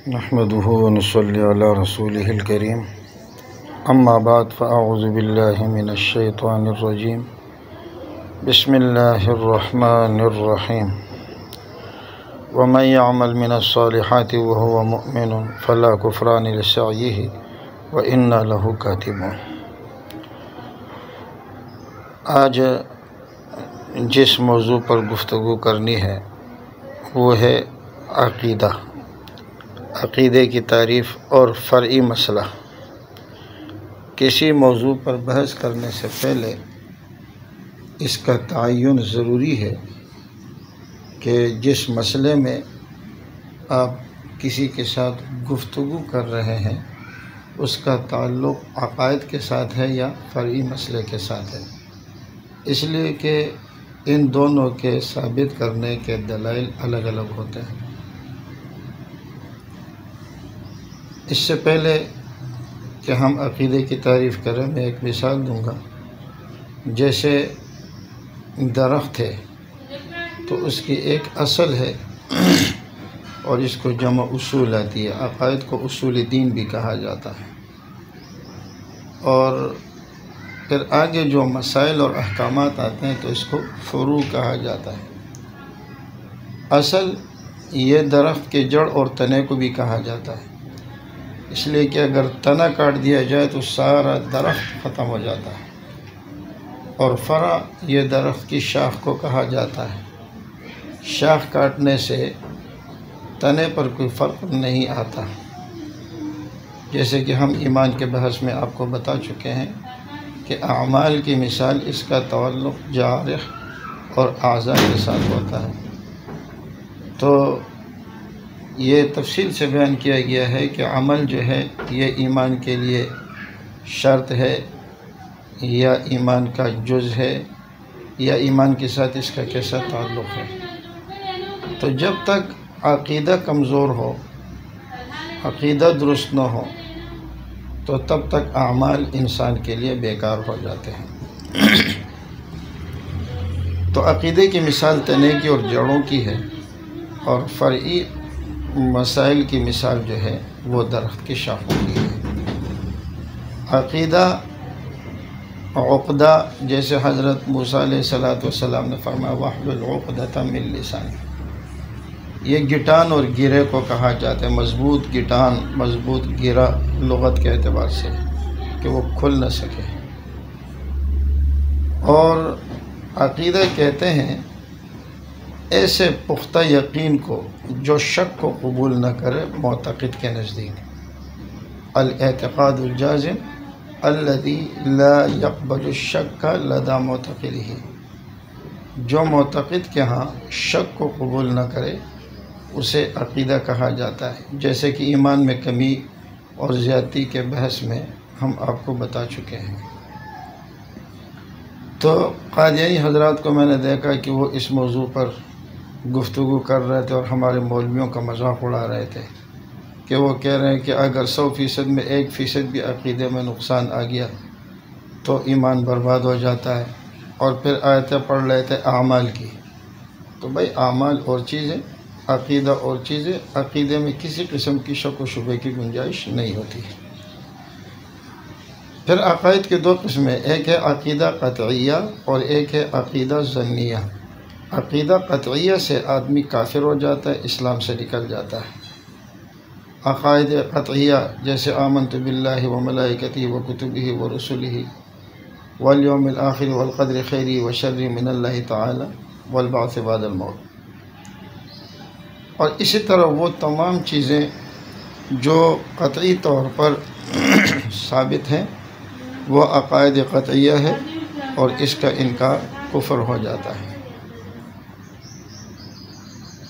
نحمده ونصلي على رسوله الكريم اما بعد فاعوذ بالله من الشيطان الرجيم بسم الله الرحمن الرحيم ومن يعمل من الصالحات وهو مؤمن فلا كفران لسعيه وإنا له كاتبون۔ آج جس موضوع پر گفتگو کرنی ہے وہ ہے عقیدہ، عقیدے کی تعریف اور فرعی مسئلہ۔ کسی موضوع پر بحث کرنے سے پہلے اس کا تعین ضروری ہے کہ جس مسئلے میں آپ کسی کے ساتھ گفتگو کر رہے ہیں اس کا تعلق عقائد کے ساتھ ہے یا فرعی مسئلے کے ساتھ ہے، اس لیے کہ ان دونوں کے ثابت کرنے کے دلائل الگ الگ ہوتے ہیں۔ اس سے پہلے کہ ہم عقیدے کی تعریف کریں میں ایک مثال دوں گا۔ جیسے درخت ہے تو اس کی ایک اصل ہے اور اس کو جمع اصول آتی ہے، عقائد کو اصول دین بھی کہا جاتا ہے، اور پھر آگے جو مسائل اور احکامات آتے ہیں تو اس کو فروع کہا جاتا ہے۔ اصل یہ درخت کے جڑ اور تنے کو بھی کہا جاتا ہے، اس لیے کہ اگر تنا کاٹ دیا جائے تو سارا درخت ختم ہو جاتا ہے، اور فرع یہ درخت کی شاخ کو کہا جاتا ہے۔ شاخ کاٹنے سے تنے پر کوئی فرق نہیں آتا، جیسے کہ ہم ایمان کے بحث میں آپ کو بتا چکے ہیں کہ اعمال کی مثال اس کا تعلق جوارح اور اعضاء کے ساتھ ہوتا ہے۔ تو یہ تفصیل سے بیان کیا گیا ہے کہ عمل جو ہے یہ ایمان کے لیے شرط ہے یا ایمان کا جز ہے یا ایمان کے ساتھ اس کا کیسا تعلق ہے۔ تو جب تک عقیدہ کمزور ہو، عقیدہ درست نہ ہو، تو تب تک اعمال انسان کے لیے بیکار ہو جاتے ہیں۔ تو عقیدے کی مثال تنے کی اور جڑوں کی ہے، اور فرعی مسائل کی مثال جو ہے وہ درخت کی شاخوں کی ہے۔ عقیدہ عقدہ، جیسے حضرت موسیٰ علیہ السلام نے فرمایا وَاحْلُلْ عُقْدَةً مِّن لِّسَانِی، یہ گٹان اور گرے کو کہا جاتا ہے، مضبوط گٹان مضبوط گرا لغت کے اعتبار سے کہ وہ کھل نہ سکے۔ اور عقیدہ کہتے ہیں ایسے پختہ یقین کو جو شک کو قبول نہ کرے معتقد کے نزدیک، الاعتقاد الجازم الذي لا يقبل الشک لدى معتقده، جو معتقد کے ہاں شک کو قبول نہ کرے اسے عقیدہ کہا جاتا ہے، جیسے کہ ایمان میں کمی اور زیادتی کے بحث میں ہم آپ کو بتا چکے ہیں۔ تو قادیانی حضرات کو میں نے دیکھا کہ وہ اس موضوع پر گفتگو کر رہے تھے اور ہمارے مولویوں کا مذاق اڑا رہے تھے کہ وہ کہہ رہے ہیں کہ اگر 100% میں 1% بھی عقیدے میں نقصان آ گیا تو ایمان برباد ہو جاتا ہے، اور پھر آیتیں پڑھ رہے تھے اعمال کی۔ تو بھائی اعمال اور چیزیں، عقیدہ اور چیزیں، عقیدے میں کسی قسم کی شک و شبہ کی گنجائش نہیں ہوتی۔ پھر عقائد کی دو قسمیں، ایک ہے عقیدہ قطعیہ اور ایک ہے عقیدہ ظنیہ۔ عقیدہ قطعیہ سے آدمی کافر ہو جاتا ہے، اسلام سے نکل جاتا ہے۔ عقائد قطعیہ جیسے آمنت باللہ وملائکتہ وکتبہ ورسلہ والیوم الآخر والقدر خیرہ وشرہ من اللہ تعالی والبعث بعد الموت، اور اسی طرح وہ تمام چیزیں جو قطعی طور پر ثابت ہیں وہ عقائد قطعیہ ہے، اور اس کا انکار کفر ہو جاتا ہے۔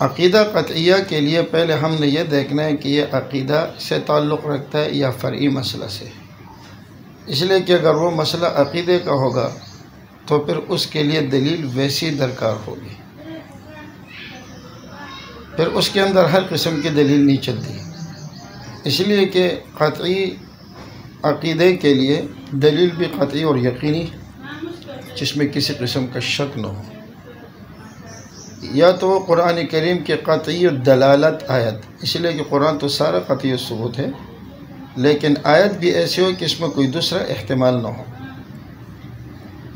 عقیدہ قطعیہ کے لیے پہلے ہم نے یہ دیکھنا ہے کہ یہ عقیدہ سے تعلق رکھتا ہے یا فرعی مسئلہ سے، اس لیے کہ اگر وہ مسئلہ عقیدے کا ہوگا تو پھر اس کے لیے دلیل ویسی درکار ہوگی، پھر اس کے اندر ہر قسم کی دلیل نہیں چلتی، اس لیے کہ قطعی عقیدے کے لیے دلیل بھی قطعی اور یقینی، جس میں کسی قسم کا شک نہ ہو۔ یا تو وہ قرآن کریم کے قطعی الدلالت آیت، اس لیے کہ قرآن تو سارا قطعی الثبوت ہے، لیکن آیت بھی ایسی ہو کہ اس میں کوئی دوسرا احتمال نہ ہو،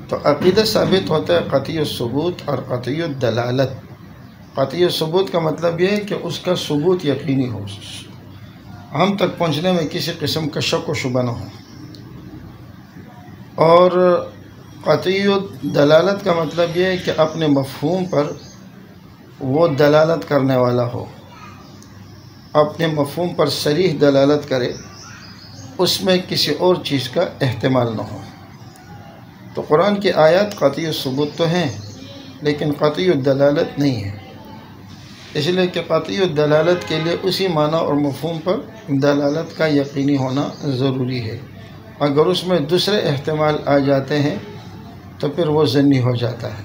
تو عقیدہ ثابت ہوتا ہے قطعی الثبوت اور قطعی الدلالت۔ قطعی الثبوت کا مطلب یہ ہے کہ اس کا ثبوت یقینی ہو، ہم تک پہنچنے میں کسی قسم کا شک و شبہ نہ ہو، اور قطعی الدلالت کا مطلب یہ ہے کہ اپنے مفہوم پر وہ دلالت کرنے والا ہو، اپنے مفہوم پر صریح دلالت کرے، اس میں کسی اور چیز کا احتمال نہ ہو۔ تو قرآن کی آیات قطعی الثبوت تو ہیں لیکن قطعی الدلالت نہیں ہے، اس لیے کہ قطعی الدلالت کے لیے اسی معنی اور مفہوم پر دلالت کا یقینی ہونا ضروری ہے، اگر اس میں دوسرے احتمال آ جاتے ہیں تو پھر وہ ظنی ہو جاتا ہے۔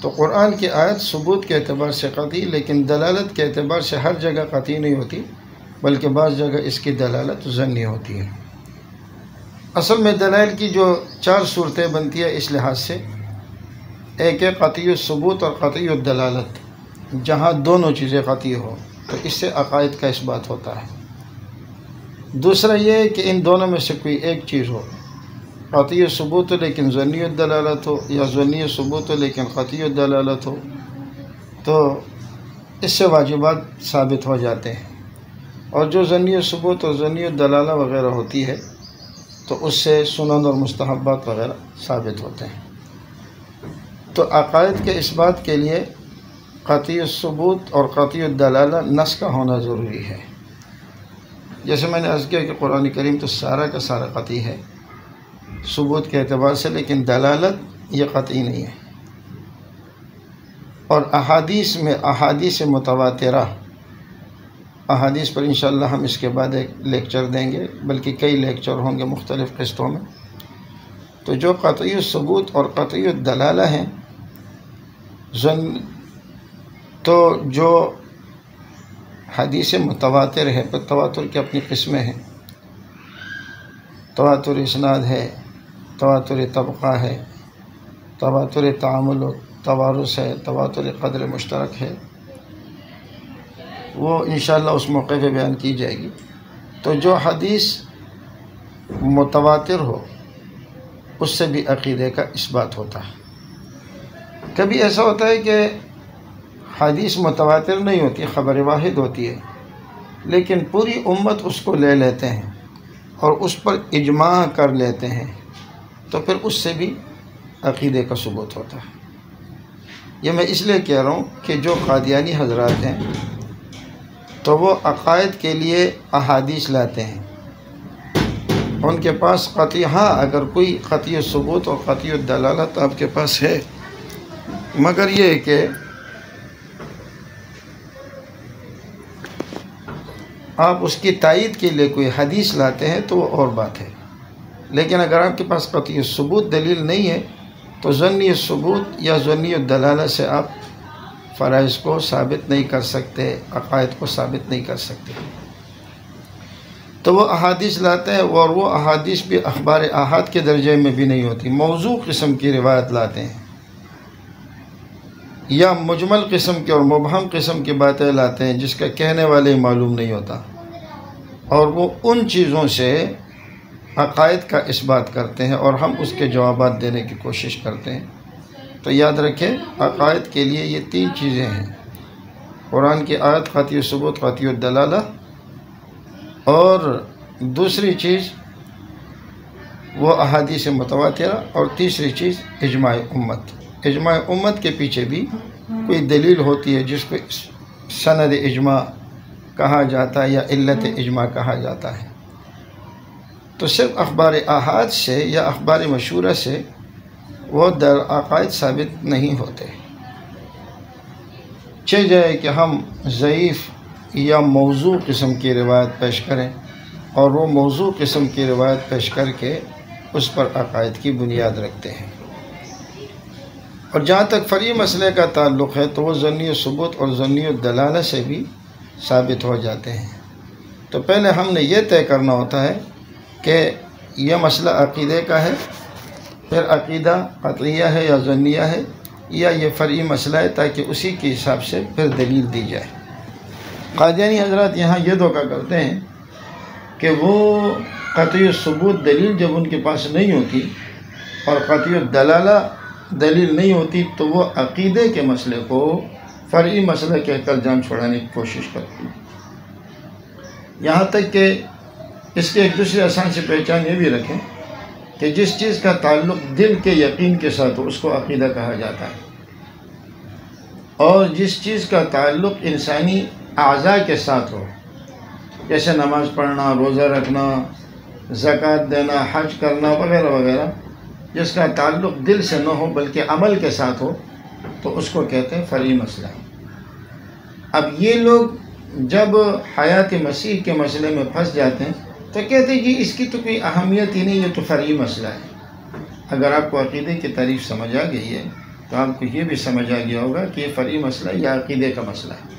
تو قرآن کی آیت ثبوت کے اعتبار سے قطعی، لیکن دلالت کے اعتبار سے ہر جگہ قطعی نہیں ہوتی، بلکہ بعض جگہ اس کی دلالت ظنی ہوتی ہے۔ اصل میں دلائل کی جو 4 صورتیں بنتی ہے اس لحاظ سے، ایک ہے قطعی الثبوت اور قطعی الدلالت، جہاں دونوں چیزیں قطعی ہو تو اس سے عقائد کا اثبات ہوتا ہے۔ دوسرا یہ ہے کہ ان دونوں میں سے کوئی ایک چیز ہو، قطعی ثبوت ہو لیکن ظنی الدلالت ہو، یا ظنی ثبوت ہو لیکن قطعی الدلالت ہو، تو اس سے واجبات ثابت ہو جاتے ہیں، اور جو ظنی ثبوت اور ظنی الدلالہ وغیرہ ہوتی ہے تو اس سے سنن اور مستحبات وغیرہ ثابت ہوتے ہیں۔ تو عقائد کے اثبات کے لیے قطعی الثبوت اور قطعی الدلالہ نص کا ہونا ضروری ہے۔ جیسے میں نے عرض کیا کہ قرآن کریم تو سارا کا سارا قطعی ہے ثبوت کے اعتبار سے، لیکن دلالت یہ قطعی نہیں ہے۔ اور احادیث میں احادیث متواترہ، احادیث پر انشاءاللہ ہم اس کے بعد ایک لیکچر دیں گے، بلکہ کئی لیکچر ہوں گے مختلف قسطوں میں۔ تو جو قطعی الثبوت اور قطعی الدلالہ ہیں، تو جو حدیث متواتر ہے، پر تواتر کی اپنی قسمیں ہیں، تواتر اسناد ہے، تواتر طبقہ ہے، تواتر تعامل و توارث ہے، تواتر قدر مشترک ہے، وہ انشاءاللہ اس موقع پہ بیان کی جائے گی۔ تو جو حدیث متواتر ہو اس سے بھی عقیدے کا اثبات ہوتا ہے۔ کبھی ایسا ہوتا ہے کہ حدیث متواتر نہیں ہوتی، خبر واحد ہوتی ہے، لیکن پوری امت اس کو لے لیتے ہیں اور اس پر اجماع کر لیتے ہیں، تو پھر اس سے بھی عقیدے کا ثبوت ہوتا ہے۔ یہ میں اس لیے کہہ رہا ہوں کہ جو قادیانی حضرات ہیں تو وہ عقائد کے لیے احادیث لاتے ہیں، ان کے پاس قطعی، ہاں اگر کوئی قطعی ثبوت اور قطعی دلالت آپ کے پاس ہے، مگر یہ ہے کہ آپ اس کی تائید کے لیے کوئی حدیث لاتے ہیں تو وہ اور بات ہے، لیکن اگر آپ کے پاس قطعی ثبوت دلیل نہیں ہے تو ظنی ثبوت یا ظنی دلالہ سے آپ فرائض کو ثابت نہیں کر سکتے، عقائد کو ثابت نہیں کر سکتے۔ تو وہ احادیث لاتے ہیں، اور وہ احادیث بھی اخبار احاد کے درجے میں بھی نہیں ہوتی، موضوع قسم کی روایت لاتے ہیں، یا مجمل قسم کی اور مبہم قسم کی باتیں لاتے ہیں جس کا کہنے والے ہی معلوم نہیں ہوتا، اور وہ ان چیزوں سے عقائد کا اثبات کرتے ہیں اور ہم اس کے جوابات دینے کی کوشش کرتے ہیں۔ تو یاد رکھیں، عقائد کے لیے یہ 3 چیزیں ہیں: قرآن کی آیت قطعی ثبوت قطعی دلالہ، اور دوسری چیز وہ احادیث متواترہ، اور تیسری چیز اجماع امت۔ اجماع امت کے پیچھے بھی کوئی دلیل ہوتی ہے جس کو سند اجماع کہا جاتا ہے یا علت اجماع کہا جاتا ہے۔ تو صرف اخبار احاد سے یا اخبار مشہورہ سے وہ عقائد ثابت نہیں ہوتے، چہ جائے کہ ہم ضعیف یا موضوع قسم کی روایت پیش کریں، اور وہ موضوع قسم کی روایت پیش کر کے اس پر عقائد کی بنیاد رکھتے ہیں۔ اور جہاں تک فرعی مسئلے کا تعلق ہے تو وہ ظنی ثبوت اور ظنی دلالہ سے بھی ثابت ہو جاتے ہیں۔ تو پہلے ہم نے یہ طے کرنا ہوتا ہے کہ یہ مسئلہ عقیدے کا ہے، پھر عقیدہ قطعیہ ہے یا ظنیہ ہے، یا یہ فرعی مسئلہ ہے، تاکہ اسی کے حساب سے پھر دلیل دی جائے۔ قادیانی حضرات یہاں یہ دھوکہ کرتے ہیں کہ وہ قطعی ثبوت دلیل جب ان کے پاس نہیں ہوتی اور قطعی دلالہ دلیل نہیں ہوتی تو وہ عقیدے کے مسئلے کو فرعی مسئلہ کہہ کر جان چھڑانے کی کوشش کرتے ہیں۔ یہاں تک کہ اس کے ایک دوسرے آسان سے پہچان یہ بھی رکھیں کہ جس چیز کا تعلق دل کے یقین کے ساتھ ہو اس کو عقیدہ کہا جاتا ہے، اور جس چیز کا تعلق انسانی اعضاء کے ساتھ ہو، جیسے نماز پڑھنا، روزہ رکھنا، زکوٰۃ دینا، حج کرنا وغیرہ وغیرہ، جس کا تعلق دل سے نہ ہو بلکہ عمل کے ساتھ ہو، تو اس کو کہتے ہیں فرعی مسئلہ۔ اب یہ لوگ جب حیات مسیح کے مسئلے میں پھنس جاتے ہیں تو کہتے ہیں جی اس کی تو کوئی اہمیت ہی نہیں، یہ تو فرعی مسئلہ ہے۔ اگر آپ کو عقیدے کی تعریف سمجھ آ گئی ہے تو آپ کو یہ بھی سمجھ آ گیا ہوگا کہ یہ فرعی مسئلہ یا عقیدے کا مسئلہ ہے۔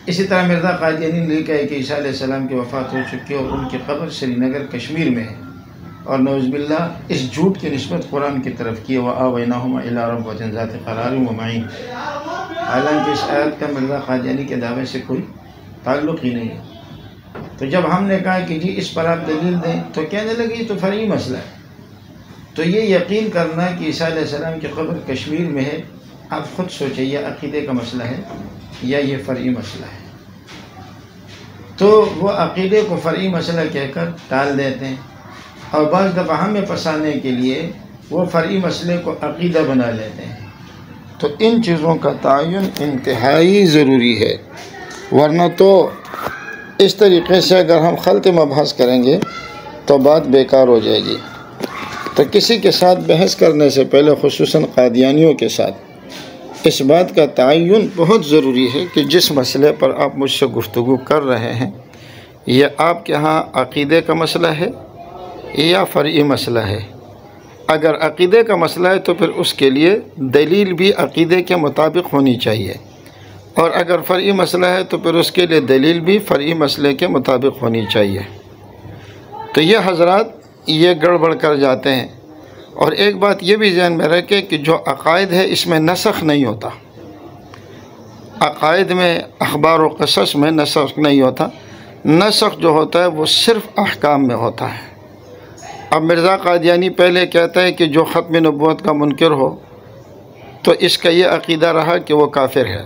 اسی طرح مرزا قادیانی نے لکھا ہے کہ عیسیٰ علیہ السلام کی وفات ہو چکی ہے اور ان کی قبر سری نگر کشمیر میں ہے، اور نعوذ باللہ اس جھوٹ کی نسبت قرآن کی طرف کی ہے، وَآوَيْنَاهُمَا إِلَىٰ رَبْوَةٍ ذَاتِ قَرَارٍ وَمَعِينٍ۔ حالانکہ اس آیت کا مرزا قادیانی کے دعوے سے کوئی تعلق ہی نہیں ہے۔ تو جب ہم نے کہا کہ جی اس پر آپ دلیل دیں تو کہنے لگے یہ تو فرعی مسئلہ ہے۔ تو یہ یقین کرنا کہ عیسیٰ علیہ السلام کی قبر کشمیر میں ہے، آپ خود سوچیں یہ عقیدے کا مسئلہ ہے یا یہ فرعی مسئلہ ہے؟ تو وہ عقیدے کو فرعی مسئلہ کہہ کر ٹال دیتے ہیں، اور بعض دفعہ ہمیں پھنسانے کے لیے وہ فرعی مسئلے کو عقیدہ بنا لیتے ہیں۔ تو ان چیزوں کا تعین انتہائی ضروری ہے، ورنہ تو اس طریقے سے اگر ہم خلط مبحث کریں گے تو بات بیکار ہو جائے گی۔ تو کسی کے ساتھ بحث کرنے سے پہلے، خصوصاً قادیانیوں کے ساتھ، اس بات کا تعین بہت ضروری ہے کہ جس مسئلے پر آپ مجھ سے گفتگو کر رہے ہیں یہ آپ کے ہاں عقیدے کا مسئلہ ہے یا فرعی مسئلہ ہے۔ اگر عقیدے کا مسئلہ ہے تو پھر اس کے لیے دلیل بھی عقیدے کے مطابق ہونی چاہیے، اور اگر فرعی مسئلہ ہے تو پھر اس کے لیے دلیل بھی فرعی مسئلے کے مطابق ہونی چاہیے۔ تو یہ حضرات یہ گڑبڑ کر جاتے ہیں۔ اور ایک بات یہ بھی ذہن میں رکھے کہ جو عقائد ہے اس میں نسخ نہیں ہوتا، عقائد میں، اخبار و قصص میں نسخ نہیں ہوتا۔ نسخ جو ہوتا ہے وہ صرف احکام میں ہوتا ہے۔ اب مرزا قادیانی پہلے کہتا ہے کہ جو ختم نبوت کا منکر ہو تو اس کا یہ عقیدہ رہا کہ وہ کافر ہے،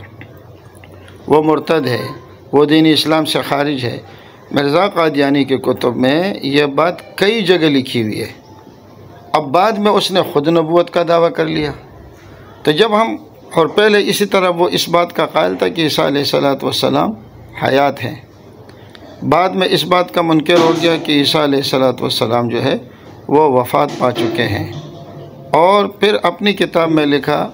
وہ مرتد ہے، وہ دین اسلام سے خارج ہے۔ مرزا قادیانی کے کتب میں یہ بات کئی جگہ لکھی ہوئی ہے۔ اب بعد میں اس نے خود نبوت کا دعویٰ کر لیا۔ تو جب ہم، اور پہلے اسی طرح وہ اس بات کا قائل تھا کہ عیسیٰ علیہ السلام حیات ہیں، بعد میں اس بات کا منکر ہو گیا کہ عیسیٰ علیہ السلام جو ہے وہ وفات پا چکے ہیں، اور پھر اپنی کتاب میں لکھا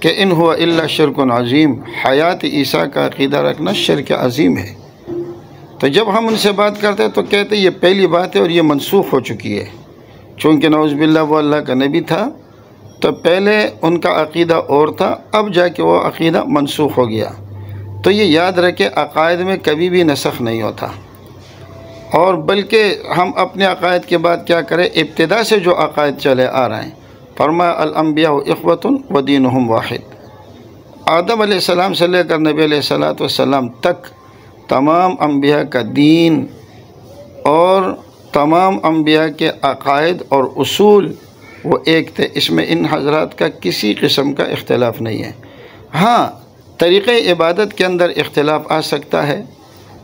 کہ ان ہوا الا شرک عظیم، حیات عیسیٰ کا عقیدہ رکھنا شرک عظیم ہے۔ تو جب ہم ان سے بات کرتے تو کہتے یہ پہلی بات ہے اور یہ منسوخ ہو چکی ہے، چونکہ نعوذ باللہ وہ اللہ کا نبی تھا تو پہلے ان کا عقیدہ اور تھا، اب جا کے وہ عقیدہ منسوخ ہو گیا۔ تو یہ یاد رکھے عقائد میں کبھی بھی نسخ نہیں ہوتا، اور بلکہ ہم اپنے عقائد کے بعد کیا کریں، ابتدا سے جو عقائد چلے آ رہے ہیں، فرمایا الانبیاء اخوۃ ودینہم واحد۔ آدم علیہ السلام سے لے کر نبی علیہ السلام تک تمام انبیاء کا دین اور تمام انبیاء کے عقائد اور اصول وہ ایک تھے، اس میں ان حضرات کا کسی قسم کا اختلاف نہیں ہے۔ ہاں، طریقہ عبادت کے اندر اختلاف آ سکتا ہے،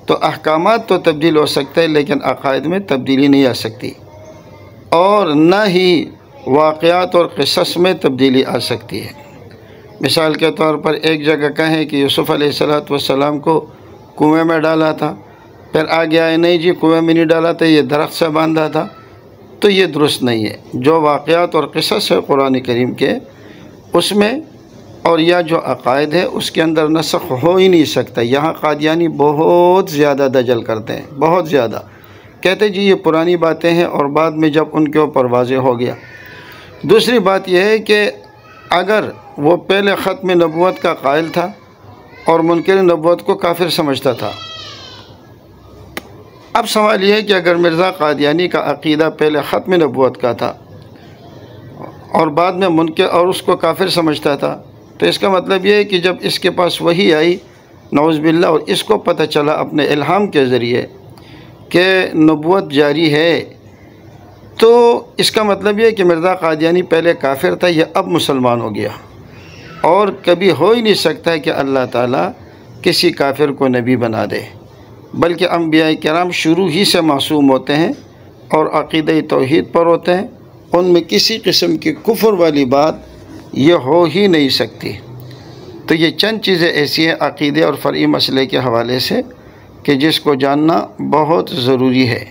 تو احکامات تو تبدیل ہو سکتے ہیں لیکن عقائد میں تبدیلی نہیں آ سکتی، اور نہ ہی واقعات اور قصص میں تبدیلی آ سکتی ہے۔ مثال کے طور پر ایک جگہ کہیں کہ یوسف علیہ السلام کو کنویں میں ڈالا تھا، پھر آگے آئے نہیں جی کنویں میں نہیں ڈالا تھا، یہ درخت سے باندھا تھا، تو یہ درست نہیں ہے۔ جو واقعات اور قصص ہے قرآن کریم کے، اس میں، اور یا جو عقائد ہے اس کے اندر نسخ ہو ہی نہیں سکتا۔ یہاں قادیانی بہت زیادہ دجل کرتے ہیں، بہت زیادہ کہتے جی یہ پرانی باتیں ہیں، اور بعد میں جب ان کے اوپر واضح ہو گیا۔ دوسری بات یہ ہے کہ اگر وہ پہلے ختم نبوت کا قائل تھا اور منکر نبوت کو کافر سمجھتا تھا، اب سوال یہ ہے کہ اگر مرزا قادیانی کا عقیدہ پہلے ختم نبوت کا تھا اور بعد میں منکر اور اس کو کافر سمجھتا تھا، تو اس کا مطلب یہ ہے کہ جب اس کے پاس وحی آئی نعوذ باللہ اور اس کو پتہ چلا اپنے الہام کے ذریعے کہ نبوت جاری ہے، تو اس کا مطلب یہ ہے کہ مرزا قادیانی پہلے کافر تھا، یہ اب مسلمان ہو گیا، اور کبھی ہو ہی نہیں سکتا ہے کہ اللہ تعالیٰ کسی کافر کو نبی بنا دے، بلکہ انبیاء کرام شروع ہی سے معصوم ہوتے ہیں اور عقیدہ توحید پر ہوتے ہیں، ان میں کسی قسم کی کفر والی بات یہ ہو ہی نہیں سکتی۔ تو یہ چند چیزیں ایسی ہیں عقیدے اور فرعی مسئلے کے حوالے سے کہ جس کو جاننا بہت ضروری ہے،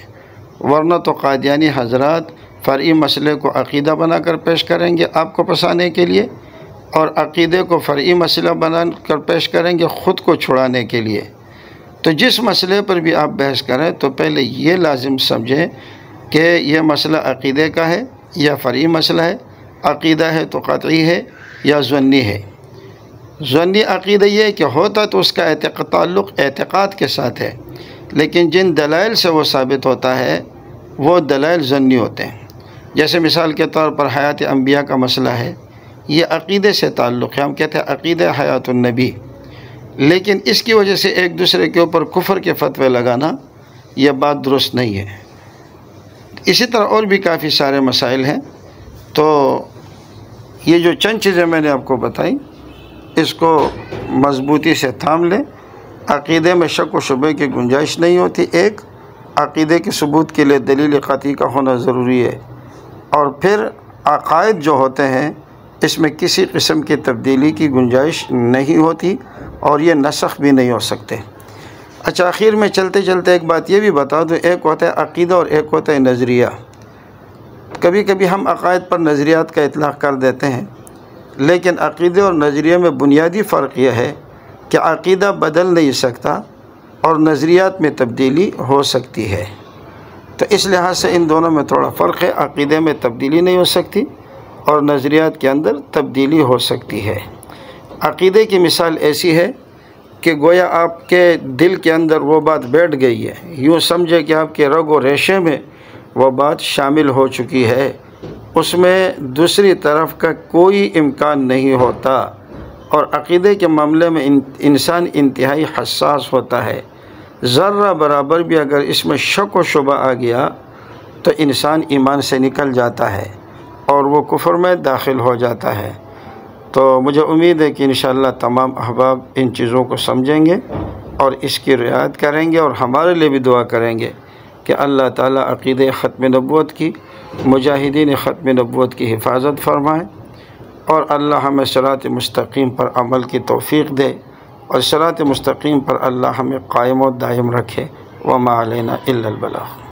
ورنہ تو قادیانی حضرات فرعی مسئلے کو عقیدہ بنا کر پیش کریں گے آپ کو پسانے کے لیے، اور عقیدے کو فرعی مسئلہ بنا کر پیش کریں گے خود کو چھڑانے کے لیے۔ تو جس مسئلے پر بھی آپ بحث کریں تو پہلے یہ لازم سمجھیں کہ یہ مسئلہ عقیدے کا ہے یا فرعی مسئلہ ہے، عقیدہ ہے تو قطعی ہے یا ظنی ہے۔ ظنی عقیدہ یہ ہے کہ ہوتا تو اس کا تعلق اعتقاد کے ساتھ ہے، لیکن جن دلائل سے وہ ثابت ہوتا ہے وہ دلائل ظنی ہوتے ہیں۔ جیسے مثال کے طور پر حیات انبیاء کا مسئلہ ہے، یہ عقیدے سے تعلق ہے، ہم کہتے ہیں عقیدہ حیات النبی، لیکن اس کی وجہ سے ایک دوسرے کے اوپر کفر کے فتوے لگانا یہ بات درست نہیں ہے۔ اسی طرح اور بھی کافی سارے مسائل ہیں، تو یہ جو چند چیزیں میں نے آپ کو بتائیں اس کو مضبوطی سے تھام لیں۔ عقیدے میں شک و شبہ کی گنجائش نہیں ہوتی، ایک عقیدے کے ثبوت کے لیے دلیل قطعی کا ہونا ضروری ہے، اور پھر عقائد جو ہوتے ہیں اس میں کسی قسم کی تبدیلی کی گنجائش نہیں ہوتی اور یہ نسخ بھی نہیں ہو سکتے۔ اچھا، آخر میں چلتے چلتے ایک بات یہ بھی بتا دوں، ایک ہوتا ہے عقیدہ اور ایک ہوتا ہے نظریہ۔ کبھی کبھی ہم عقائد پر نظریات کا اطلاق کر دیتے ہیں، لیکن عقیدے اور نظریے میں بنیادی فرق یہ ہے کہ عقیدہ بدل نہیں سکتا اور نظریات میں تبدیلی ہو سکتی ہے۔ تو اس لحاظ سے ان دونوں میں تھوڑا فرق ہے، عقیدے میں تبدیلی نہیں ہو سکتی اور نظریات کے اندر تبدیلی ہو سکتی ہے۔ عقیدے کی مثال ایسی ہے کہ گویا آپ کے دل کے اندر وہ بات بیٹھ گئی ہے، یوں سمجھے کہ آپ کے رگ و ریشے میں وہ بات شامل ہو چکی ہے، اس میں دوسری طرف کا کوئی امکان نہیں ہوتا، اور عقیدے کے معاملے میں انسان انتہائی حساس ہوتا ہے، ذرہ برابر بھی اگر اس میں شک و شبہ آ گیا تو انسان ایمان سے نکل جاتا ہے اور وہ کفر میں داخل ہو جاتا ہے۔ تو مجھے امید ہے کہ انشاءاللہ تمام احباب ان چیزوں کو سمجھیں گے اور اس کی رعایت کریں گے، اور ہمارے لیے بھی دعا کریں گے کہ اللہ تعالیٰ عقیدہ ختم نبوت کی، مجاہدین ختم نبوت کی حفاظت فرمائے، اور اللہ ہمیں صراط مستقیم پر عمل کی توفیق دے، اور صراط مستقیم پر اللہ ہمیں قائم و دائم رکھے۔ وما علینا الا البلاغ۔